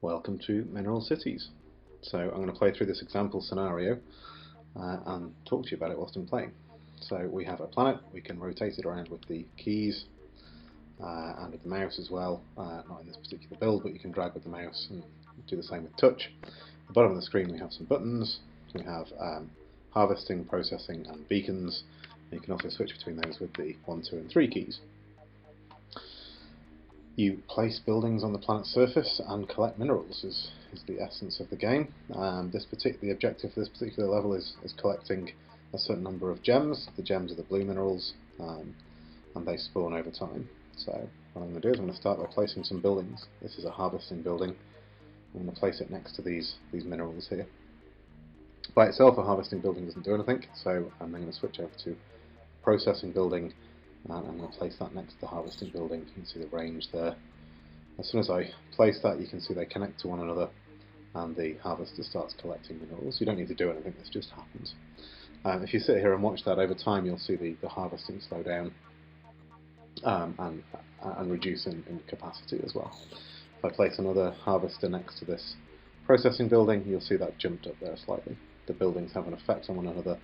Welcome to Mineral Cities. So I'm going to play through this example scenario and talk to you about it whilst I'm playing. So we have a planet, we can rotate it around with the keys and with the mouse as well, not in this particular build, but you can drag with the mouse and do the same with touch. At the bottom of the screen we have some buttons, we have harvesting, processing and beacons, and you can also switch between those with the 1, 2 and 3 keys. You place buildings on the planet's surface and collect minerals is the essence of the game. The objective for this particular level is collecting a certain number of gems. The gems are the blue minerals, and they spawn over time. So what I'm going to do is I'm going to start by placing some buildings. This is a harvesting building. I'm going to place it next to these minerals here. By itself, a harvesting building doesn't do anything, so I'm then going to switch over to a processing building. And I'm going to place that next to the harvesting building. You can see the range there. As soon as I place that, you can see they connect to one another, and the harvester starts collecting minerals. You don't need to do anything, this just happens. If you sit here and watch that over time, you'll see the harvesting slow down and reduce in capacity as well. If I place another harvester next to this processing building, you'll see that jumped up there slightly. The buildings have an effect on one another.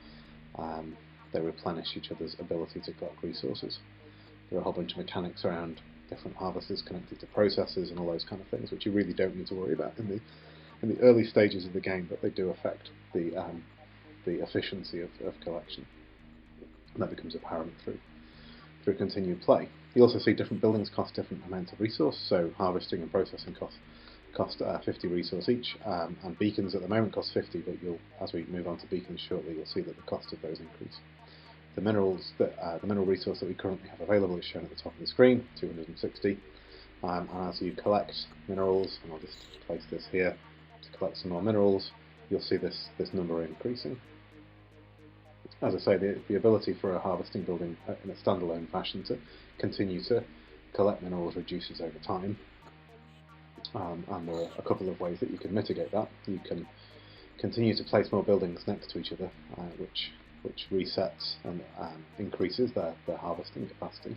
They replenish each other's ability to collect resources. There are a whole bunch of mechanics around different harvesters connected to processors and all those kind of things, which you really don't need to worry about in the early stages of the game, but they do affect the efficiency of collection. And that becomes apparent through continued play. You also see different buildings cost different amounts of resource, so harvesting and processing cost 50 resource each, and beacons at the moment cost 50, but as we move on to beacons shortly, you'll see that the cost of those increase. The mineral resource that we currently have available is shown at the top of the screen, 260. And as you collect minerals, and I'll just place this here to collect some more minerals, you'll see this number increasing. As I say, the ability for a harvesting building in a standalone fashion to continue to collect minerals reduces over time. And there are a couple of ways that you can mitigate that. You can continue to place more buildings next to each other, which resets and increases their harvesting capacity.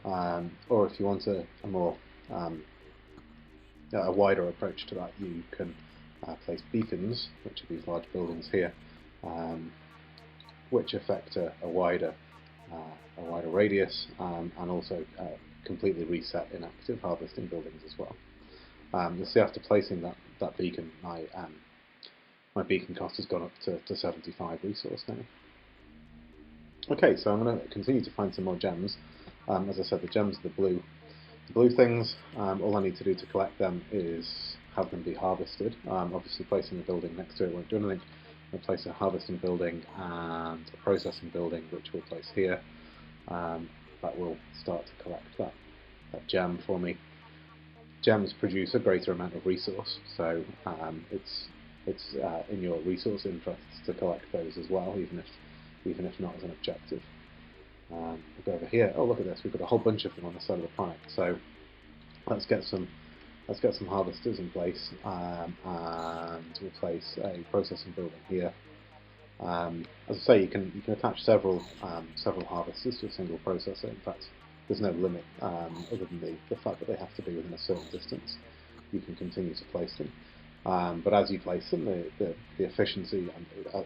Or if you want a wider approach to that, you can place beacons, which are these large buildings here, which affect a wider radius, and also completely reset inactive harvesting buildings as well. You'll see after placing that beacon, my beacon cost has gone up to 75 resource now. Okay, so I'm going to continue to find some more gems. As I said, the gems are the blue things. All I need to do to collect them is have them be harvested. Obviously placing a building next to it won't do anything. I'll place a harvesting building and a processing building, which we'll place here. That will start to collect that gem for me. Gems produce a greater amount of resource, so it's in your resource interests to collect those as well, even if not as an objective. We'll go over here. Oh, look at this! We've got a whole bunch of them on the side of the planet. So let's get some harvesters in place, and we'll place a processing building here. As I say, you can attach several harvesters to a single processor. In fact, there's no limit other than the fact that they have to be within a certain distance. You can continue to place them. But as you place them, the efficiency,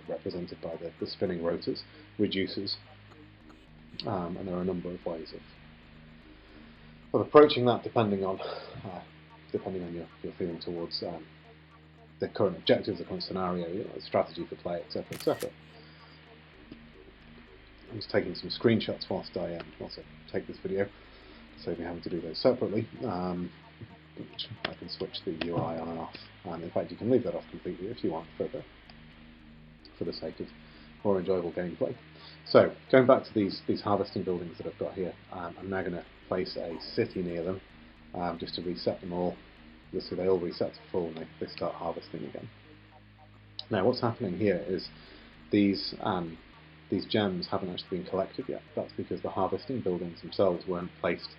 represented by the spinning rotors, reduces. And there are a number of ways of approaching that, depending on your feeling towards the current objectives, the current scenario, the strategy for play, etc., etc. I'm just taking some screenshots whilst I take this video, so we having to do those separately. I can switch the UI on and off, and in fact you can leave that off completely if you want for the sake of more enjoyable gameplay. So going back to these harvesting buildings that I've got here, I'm now going to place a city near them just to reset them all. You'll see they all reset to full and they start harvesting again. Now what's happening here is these gems haven't actually been collected yet. That's because the harvesting buildings themselves weren't placed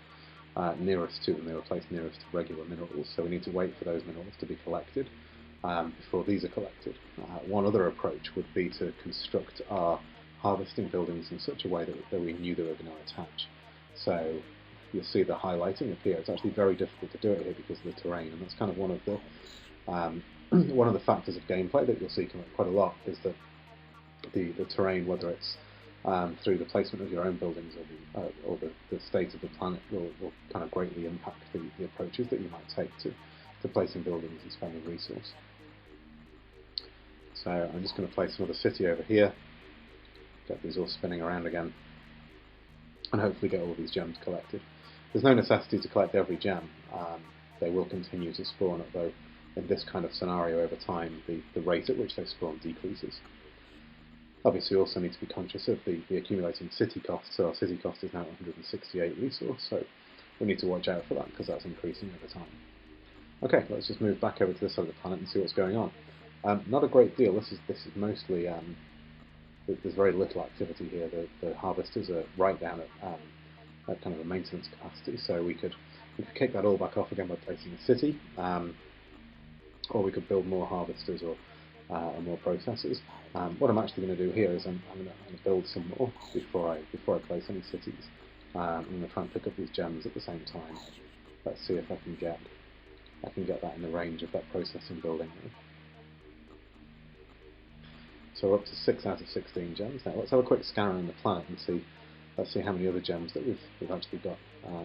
nearest to them, they were placed nearest to regular minerals, so we need to wait for those minerals to be collected before these are collected. One other approach would be to construct our harvesting buildings in such a way that we knew they were going to attach. So you'll see the highlighting appear. It's actually very difficult to do it here because of the terrain, and that's kind of one of the one of the factors of gameplay that you'll see come up quite a lot, is that the terrain, whether it's through the placement of your own buildings or the state of the planet, will kind of greatly impact the approaches that you might take to placing buildings and spending resource. So I'm just going to place another city over here, get these all spinning around again, and hopefully get all these gems collected. There's no necessity to collect every gem. They will continue to spawn, although in this kind of scenario over time the rate at which they spawn decreases. Obviously, we also need to be conscious of the accumulating city cost. So our city cost is now 168 resource, so we need to watch out for that because that's increasing over time. Okay, let's just move back over to this side of the planet and see what's going on. Not a great deal. This is mostly there's very little activity here. The harvesters are right down at kind of a maintenance capacity, so we could kick that all back off again by placing a city, or we could build more harvesters or more processors. What I'm actually going to do here is I'm going to build some more before I place any cities. I'm going to try and pick up these gems at the same time. Let's see if I can get that in the range of that processing building. So we're up to 6 out of 16 gems now. Let's have a quick scan around the planet and see. Let's see how many other gems that we've actually got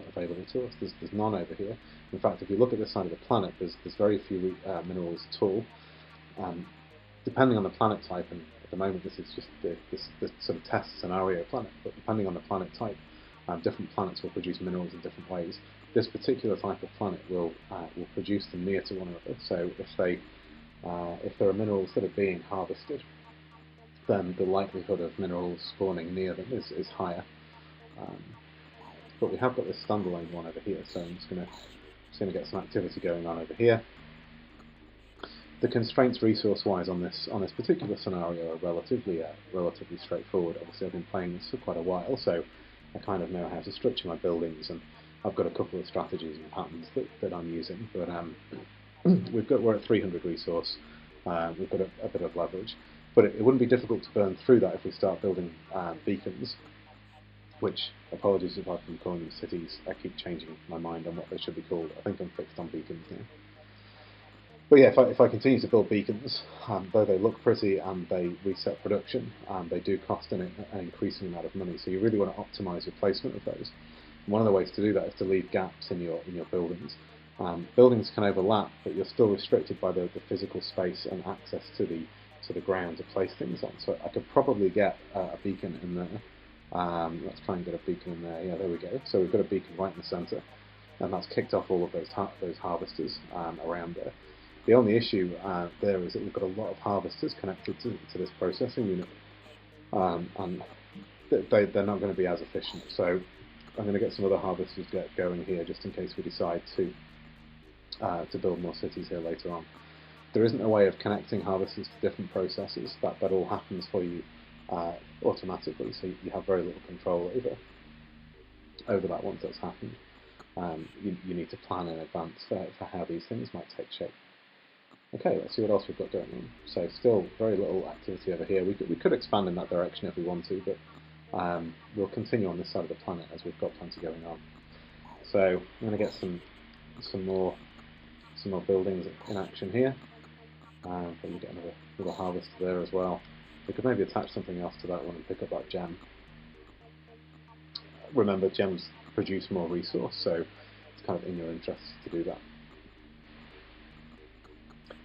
available to us. There's none over here. In fact, if you look at this side of the planet, there's very few minerals at all. Depending on the planet type, and at the moment this is just this sort of test scenario planet, but depending on the planet type, different planets will produce minerals in different ways. This particular type of planet will produce them near to one another. So if there are minerals that are being harvested, then the likelihood of minerals spawning near them is higher. But we have got this standalone one over here, so I'm just going to get some activity going on over here. The constraints resource-wise on this particular scenario are relatively straightforward. Obviously, I've been playing this for quite a while, so I kind of know how to structure my buildings, and I've got a couple of strategies and patterns that I'm using. But we're at 300 resource. We've got a bit of leverage, but it wouldn't be difficult to burn through that if we start building beacons. Which, apologies if I've been calling them cities. I keep changing my mind on what they should be called. I think I'm fixed on beacons now. But yeah, if I continue to build beacons, though they look pretty and they reset production, they do cost an increasing amount of money. So you really want to optimize your placement of those. And one of the ways to do that is to leave gaps in your buildings. Buildings can overlap, but you're still restricted by the physical space and access to the ground to place things on. So I could probably get a beacon in there. Let's try and get a beacon in there. Yeah, there we go. So we've got a beacon right in the centre, and that's kicked off all of those harvesters around there. The only issue there is that we've got a lot of harvesters connected to this processing unit, and they're not going to be as efficient. So I'm going to get some other harvesters going here just in case we decide to build more cities here later on. There isn't a way of connecting harvesters to different processors. That all happens for you automatically, so you have very little control over that once that's happened. You need to plan in advance for how these things might take shape. Okay, let's see what else we've got going on. So still very little activity over here. We could expand in that direction if we want to, but we'll continue on this side of the planet as we've got plenty going on. So I'm going to get some more buildings in action here. Probably get another harvester there as well. We could maybe attach something else to that one and pick up that gem. Remember, gems produce more resource, so it's kind of in your interest to do that.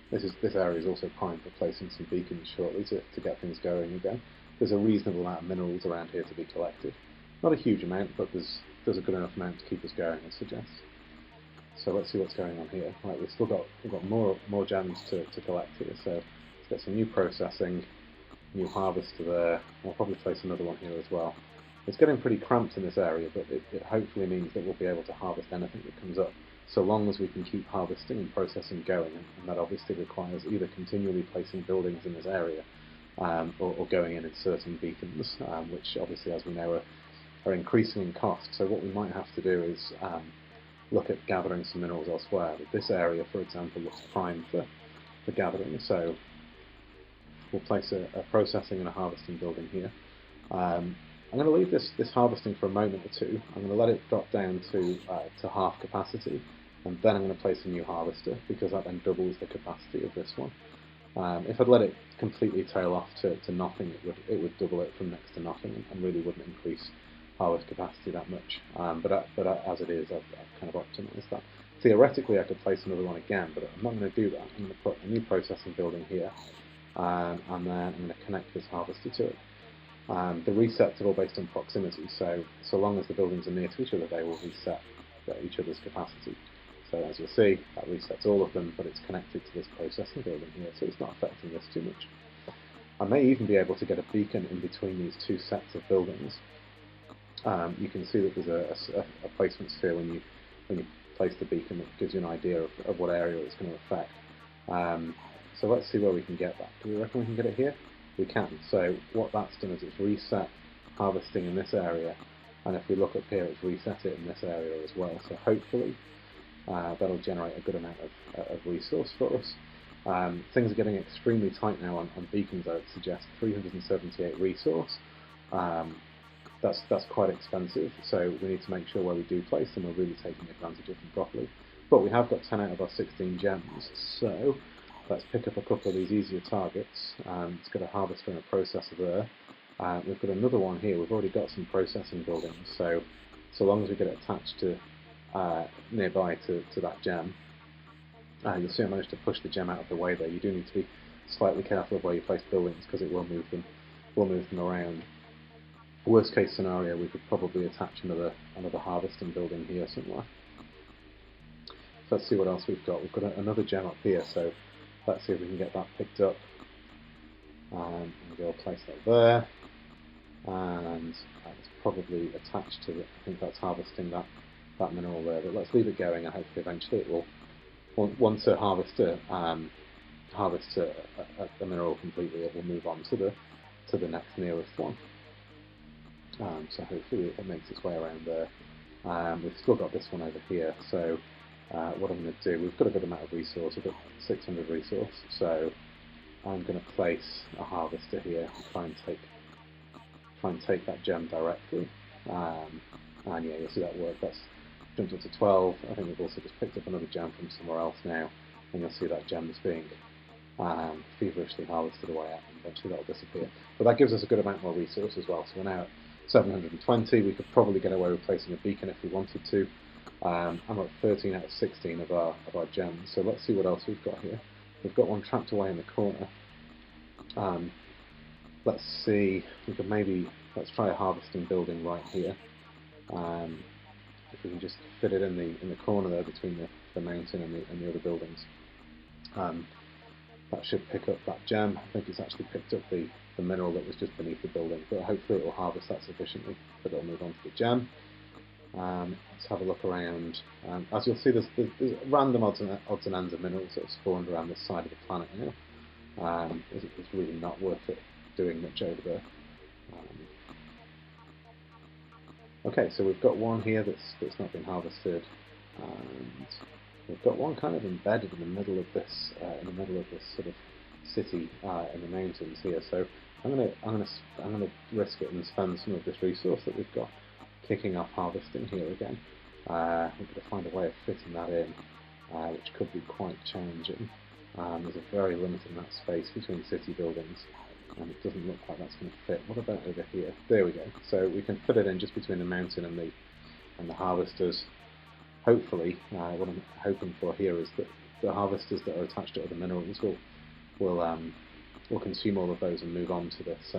This area is also primed for placing some beacons shortly to get things going again. There's a reasonable amount of minerals around here to be collected. Not a huge amount, but there's a good enough amount to keep us going, I suggest. So let's see what's going on here. Right, we've got more gems to collect here. So let's get some new processing, new harvester there. I'll probably place another one here as well. It's getting pretty cramped in this area, but it hopefully means that we'll be able to harvest anything that comes up, so long as we can keep harvesting and processing going, and that obviously requires either continually placing buildings in this area, or going in and inserting beacons, which obviously, as we know, are increasing in cost. So what we might have to do is look at gathering some minerals elsewhere. But this area, for example, looks prime for gathering, so we'll place a processing and a harvesting building here. I'm going to leave this harvesting for a moment or two. I'm going to let it drop down to half capacity, and then I'm going to place a new harvester, because that then doubles the capacity of this one. If I'd let it completely tail off to nothing, it would double it from next to nothing, and really wouldn't increase harvest capacity that much. But as it is, I've kind of optimized that. Theoretically, I could place another one again, but I'm not going to do that. I'm going to put a new processing building here, and then I'm going to connect this harvester to it. The resets are all based on proximity, so long as the buildings are near to each other, they will reset each other's capacity. So as you'll see, that resets all of them, but it's connected to this processing building here, so it's not affecting this too much. I may even be able to get a beacon in between these two sets of buildings. You can see that there's a placement sphere when you place the beacon that gives you an idea of what area it's going to affect. So let's see where we can get that. Do we reckon we can get it here? We can. So what that's done is it's reset harvesting in this area, and if we look up here, it's reset it in this area as well. So hopefully that'll generate a good amount of resource for us. Things are getting extremely tight now on beacons, I would suggest. 378 resource. That's quite expensive, so we need to make sure where we do place them, we're really taking advantage of them properly. But we have got 10 out of our 16 gems, so let's pick up a couple of these easier targets. It's got a harvester and a processor there. We've got another one here. We've already got some processing buildings, so long as we get it attached to nearby to that gem, you'll see I managed to push the gem out of the way there. You do need to be slightly careful of where you place buildings, because it will move them around. Worst case scenario, we could probably attach another harvesting building here somewhere. So let's see what else we've got. We've got another gem up here, so let's see if we can get that picked up. Maybe I'll place that there, and it's probably attached to it. I think that's harvesting that mineral there, but let's leave it going, and hopefully eventually it will, once a harvester harvests a mineral completely, it will move on to the next nearest one. So hopefully it makes its way around there. We've still got this one over here, so what I'm going to do, we've got a good amount of resource, we've got 600 resource, so I'm going to place a harvester here and try and take that gem directly. And yeah, you'll see that work. That's jumped up to 12. I think we've also just picked up another gem from somewhere else now, and you'll see that gem is being feverishly harvested away at, and eventually that will disappear. But that gives us a good amount more resource as well, so we're now at 720. We could probably get away with placing a beacon if we wanted to. I'm at 13 out of 16 of our gems, so let's see what else we've got here. We've got one trapped away in the corner. Let's see, let's try a harvesting building right here. If we can just fit it in the corner there between the mountain and the other buildings. That should pick up that gem. I think it's actually picked up the mineral that was just beneath the building, but hopefully it will harvest that sufficiently that it'll move on to the gem. Let's have a look around. As you'll see, there's random odds and ends of minerals that have spawned around this side of the planet now. It's really not worth it doing much over there. Okay, so we've got one here that's not been harvested, and we've got one kind of embedded in the middle of this sort of city in the mountains here. So I'm gonna risk it and spend some of this resource that we've got kicking off harvesting here again. We've got to find a way of fitting that in, which could be quite challenging. There's a very limited amount of space between city buildings, and it doesn't look like that's going to fit. What about over here? There we go. So we can fit it in just between the mountain and the harvesters. Hopefully, what I'm hoping for here is that the harvesters that are attached to other minerals will consume all of those and move on to this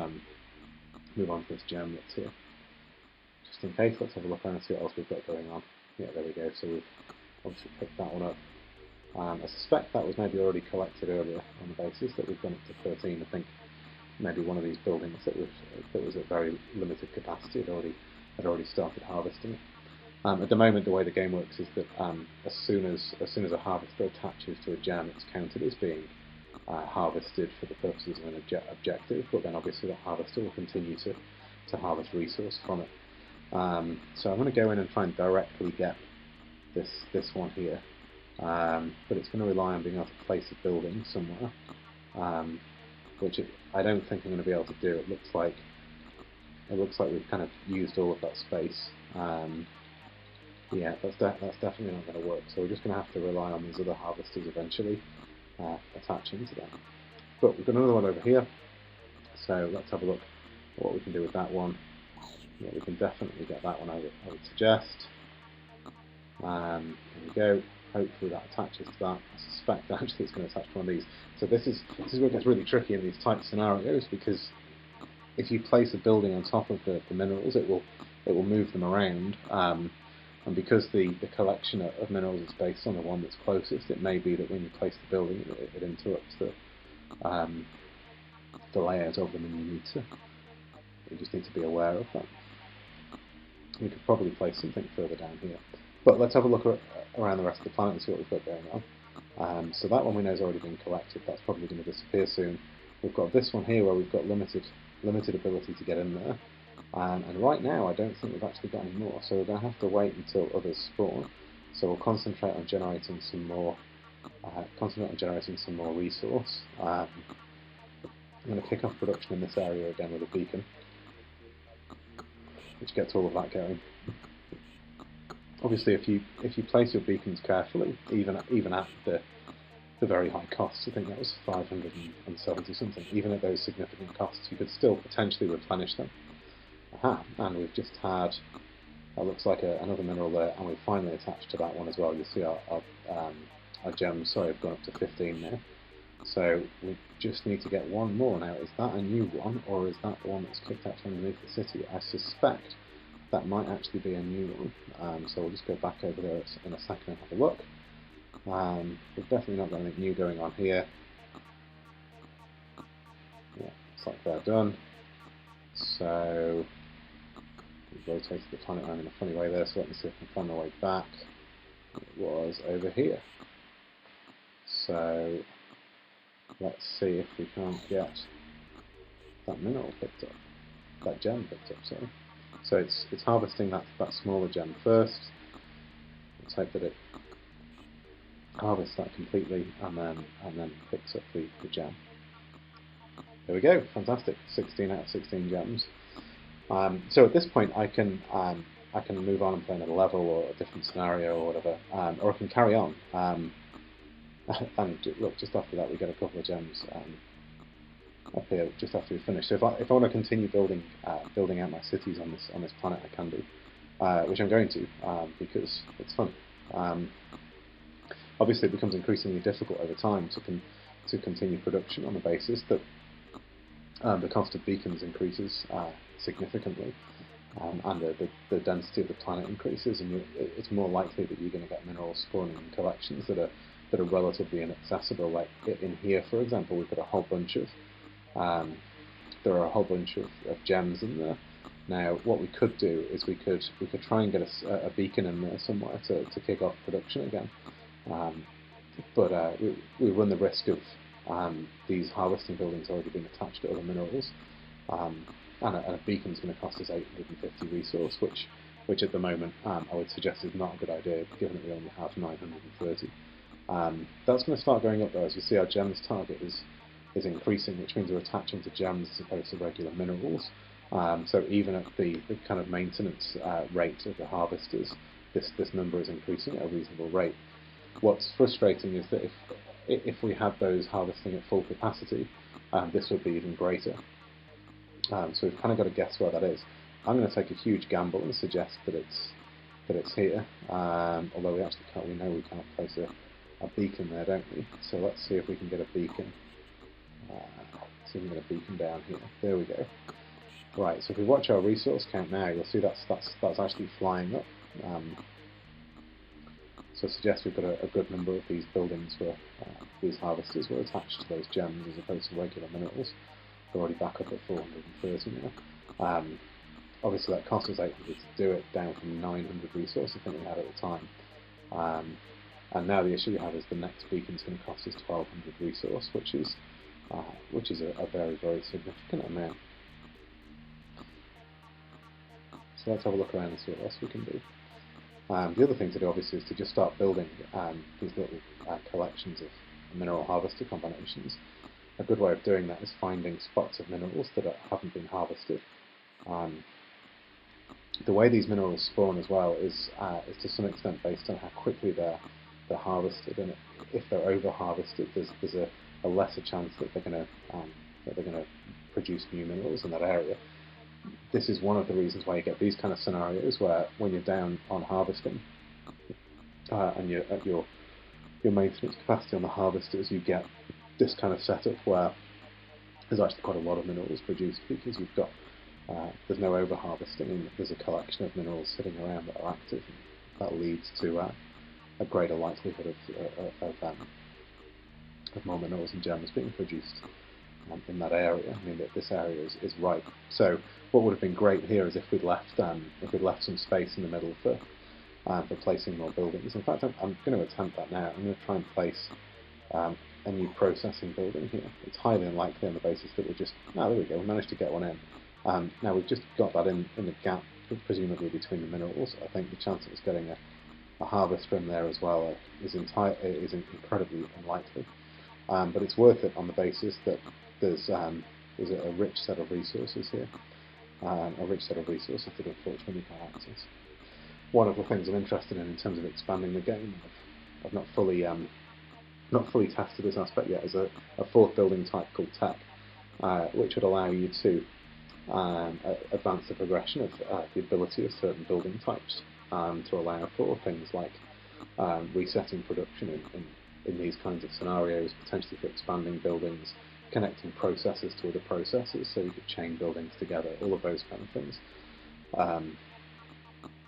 gem that's here. Just in case, let's have a look around and see what else we've got going on. Yeah, there we go. So we've obviously picked that one up. I suspect that was maybe already collected earlier on the basis that we've gone up to 13. I think maybe one of these buildings that was at very limited capacity had already started harvesting it. At the moment, the way the game works is that as soon as a harvester attaches to a gem, it's counted as being harvested for the purposes of an objective. But then obviously that harvester will continue to harvest resource from it. So I'm going to go in and try and directly get this one here, but it's going to rely on being able to place a building somewhere, which I don't think I'm going to be able to do. It looks like it looks like we've kind of used all of that space. Yeah, that's definitely not going to work. So we're just going to have to rely on these other harvesters eventually attaching to them. But we've got another one over here. So let's have a look at what we can do with that one. Yeah, we can definitely get that one, I would suggest. There we go. Hopefully that attaches to that. I suspect actually it's going to attach to one of these. So this is where it gets really tricky in these tight scenarios, because if you place a building on top of the minerals, it will move them around. And because the collection of minerals is based on the one that's closest, it may be that when you place the building, it interrupts the layout of them, and you just need to be aware of that. We could probably place something further down here. But let's have a look around the rest of the planet and see what we've got going on. So that one we know has already been collected. That's probably going to disappear soon. We've got this one here where we've got limited ability to get in there. And right now I don't think we've actually got any more. So we're going to have to wait until others spawn. So we'll concentrate on generating some more. Resource. I'm going to kick off production in this area again with a beacon, which gets all of that going. Obviously, if you place your beacons carefully, even at the very high costs, I think that was 570 something. Even at those significant costs, you could still potentially replenish them. Aha! And we've just had, that looks like another mineral there, and we've finally attached to that one as well. You'll see our gems. Sorry, have gone up to 15 now. So we just need to get one more now. Is that a new one, or is that the one that's kicked out from underneath the city? I suspect that might actually be a new one. So we'll just go back over there in a second and have a look. We've definitely not got anything new going on here. Yeah, looks like they're done. So we've rotated the planet around in a funny way there, so let me see if I can find my way back. It was over here. So let's see if we can't get that mineral picked up, that gem picked up, sorry. So it's harvesting that smaller gem first. Let's hope that it harvests that completely and then picks up the gem. There we go, fantastic, 16 out of 16 gems. So at this point I can move on and play another level or a different scenario or whatever, or I can carry on. And look, just after that we get a couple of gems up here just after we finish. So if I want to continue building out my cities on this planet, I can do, which I'm going to, because it's fun. Obviously, it becomes increasingly difficult over time to continue production on the basis that the cost of beacons increases significantly, and the density of the planet increases, and it's more likely that you're going to get minerals spawning in collections that are relatively inaccessible. Like in here, for example, we've got a whole bunch of there are a whole bunch of gems in there. Now, what we could do is we could try and get a beacon in there somewhere to kick off production again. But we run the risk of these harvesting buildings already being attached to other minerals, and a beacon is going to cost us 850 resource, which at the moment I would suggest is not a good idea, given that we only have 930. That's going to start going up though. As you see, our gems target is increasing, which means we're attaching to gems as opposed to regular minerals. So even at the kind of maintenance rate of the harvesters, this number is increasing at a reasonable rate. What's frustrating is that if we had those harvesting at full capacity, this would be even greater. So we've kind of got to guess where that is. I'm going to take a huge gamble and suggest that it's here. Although we actually can't. We know we can't place a beacon there, don't we? So let's see if we can get a beacon. See if we can get a beacon down here. There we go. Right. So if we watch our resource count now, you'll see that's actually flying up. So I suggest we've got a good number of these buildings where these harvesters were attached to those gems as opposed to regular minerals. We're already back up at 430 now. Obviously that cost us 800 to do it, down from 900 resource I think we had at the time. And now the issue we have is the next beacon is going to cost us 1200 resource, which is a very, very significant amount. So let's have a look around and see what else we can do. The other thing to do, obviously, is to just start building these little collections of mineral harvester combinations. A good way of doing that is finding spots of minerals that haven't been harvested, The way these minerals spawn as well is to some extent based on how quickly they're harvested, and if they're over harvested, there's a lesser chance that they're going to produce new minerals in that area. This is one of the reasons why you get these kind of scenarios where when you're down on harvesting and you're at your maintenance capacity on the harvesters, you get this kind of setup where there's actually quite a lot of minerals produced because you've got there's no over harvesting and there's a collection of minerals sitting around that are active, and that leads to a greater likelihood of more minerals and gems being produced in that area. I mean, that this area is ripe. So what would have been great here is if we'd left some space in the middle for placing more buildings. In fact, I'm going to attempt that now. I'm going to try and place a new processing building here. It's highly unlikely on the basis that there we go, we managed to get one in. Now we've just got that in the gap, presumably between the minerals. I think the chance of us getting a harvester in there as well is incredibly unlikely. But it's worth it on the basis that there's a rich set of resources here, a rich set of resources that unfortunately we can't access. One of the things I'm interested in terms of expanding the game, I've not fully tested this aspect yet, is a fourth building type called Tech, which would allow you to advance the progression of the ability of certain building types to allow for things like resetting production in these kinds of scenarios, potentially for expanding buildings, connecting processes to other processes, so you could chain buildings together, all of those kind of things.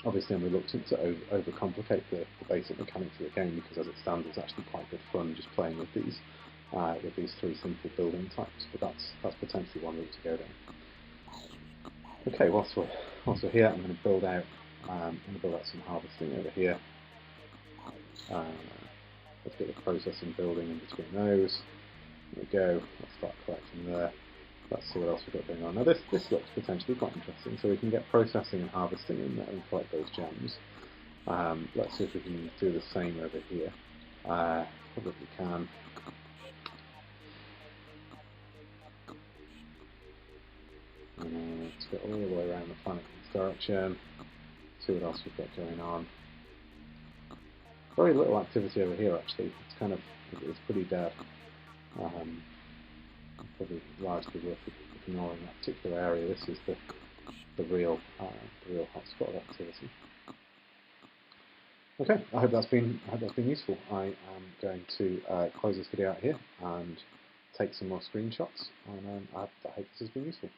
Obviously I'm reluctant to overcomplicate the basic mechanics of the game, because as it stands it's actually quite good fun just playing with these three simple building types, but that's potentially one route to go down. Okay, whilst we're here, I'm going to build out some harvesting over here. Let's get the processing building in between those. There we go. Let's start collecting there. Let's see what else we've got going on. Now this looks potentially quite interesting. So we can get processing and harvesting in there and collect those gems. Let's see if we can do the same over here. Probably can. Let's go all the way around the planet in this direction. See what else we've got going on. Very little activity over here actually. It's pretty dead. Probably largely worth ignoring that particular area. This is the real hotspot of activity. Okay, I hope that's been useful. I am going to close this video out here and take some more screenshots, and I hope this has been useful.